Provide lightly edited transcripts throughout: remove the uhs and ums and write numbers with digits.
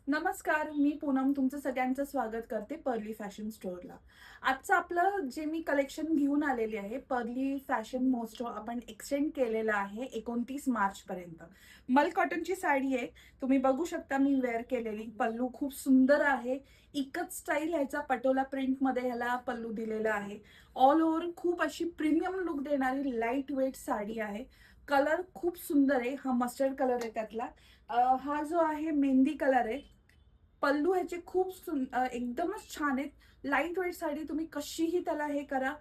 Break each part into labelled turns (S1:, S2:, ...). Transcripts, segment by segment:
S1: नमस्कार, मी पूनम तुमचं सगळ्यांचं स्वागत करते पर्ली फॅशन स्टोअरला. आजचं आपलं जे मी कलेक्शन घेऊन आलेली आहे, पर्ली फॅशन मोस्टो आपण एक्सटेंड केलेलं आहे 29 मार्चपर्यंत. मल कॉटनची साडी आहे. तुम्ही बघू शकता मी वेअर केलेली. पल्लू खूप सुंदर आहे. एकच स्टाईल ह्याचा पटोला प्रिंटमध्ये ह्याला पल्लू दिलेला आहे. ऑल ओव्हर खूप अशी प्रीमियम लुक देणारी लाईट वेट साडी आहे. कलर खूप सुंदर आहे. हा मस्टर्ड कलर आहे त्यातला. हा जो आहे मेहंदी कलर आहे. पल्लू ह्याचे खूप एकदमच छान आहेत. लाईट वेट साडी तुम्ही कशीही त्याला हे करा.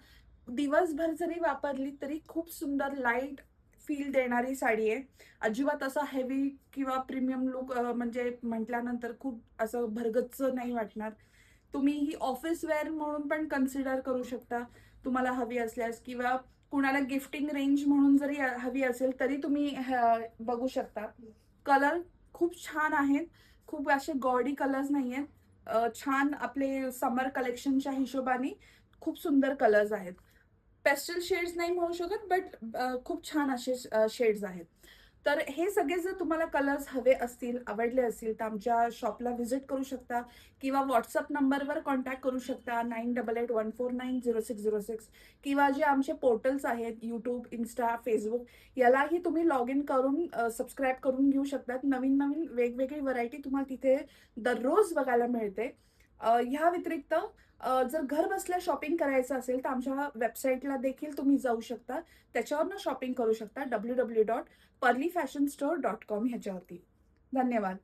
S1: दिवसभर जरी वापरली तरी खूप सुंदर लाईट फील देणारी साडी आहे. अजिबात असा हेवी किंवा प्रीमियम लुक म्हणजे म्हटल्यानंतर खूप असं भरगच्च नाही वाटणार. तुम्ही ही ऑफिस वेअर म्हणून पण कन्सिडर करू शकता, तुम्हाला हवी असल्यास किंवा कुणाला गिफ्टिंग रेंज म्हणून जरी हवी असेल तरी तुम्ही बघू शकता. कलर खूप छान आहेत. खूप असे गॉडी कलर्स नाहीयेत. छान आपले समर कलेक्शनच्या हिशोबाने खूप सुंदर कलर्स आहेत. पेस्टल शेड्स नाही म्हणू शकत, बट खूप छान असे शेड्स आहेत. तर हे सगळे जर तुम्हाला कलर्स हवे असतील, आवडले असतील, तर आमच्या शॉपला व्हिजिट करू शकता किंवा WhatsApp नंबरवर कॉन्टॅक्ट करू शकता 9881490606 किंवा जे आमचे पोर्टल्स आहेत YouTube, Insta, Facebook यालाही तुम्ही लॉग इन करून सबस्क्राईब करून घेऊ शकतात. नवीन-नवीन वेगवेगळी व्हरायटी तुम्हाला तिथे दररोज बघायला मिळते. ह्या व्यतिरिक्त जर घर बसल्या शॉपिंग करायचं असेल तर आमच्या वेबसाईटला देखील तुम्ही जाऊ शकता. त्याच्यावरनं शॉपिंग करू शकता www.pearlyfashionstore.com ह्याच्यावरती. धन्यवाद.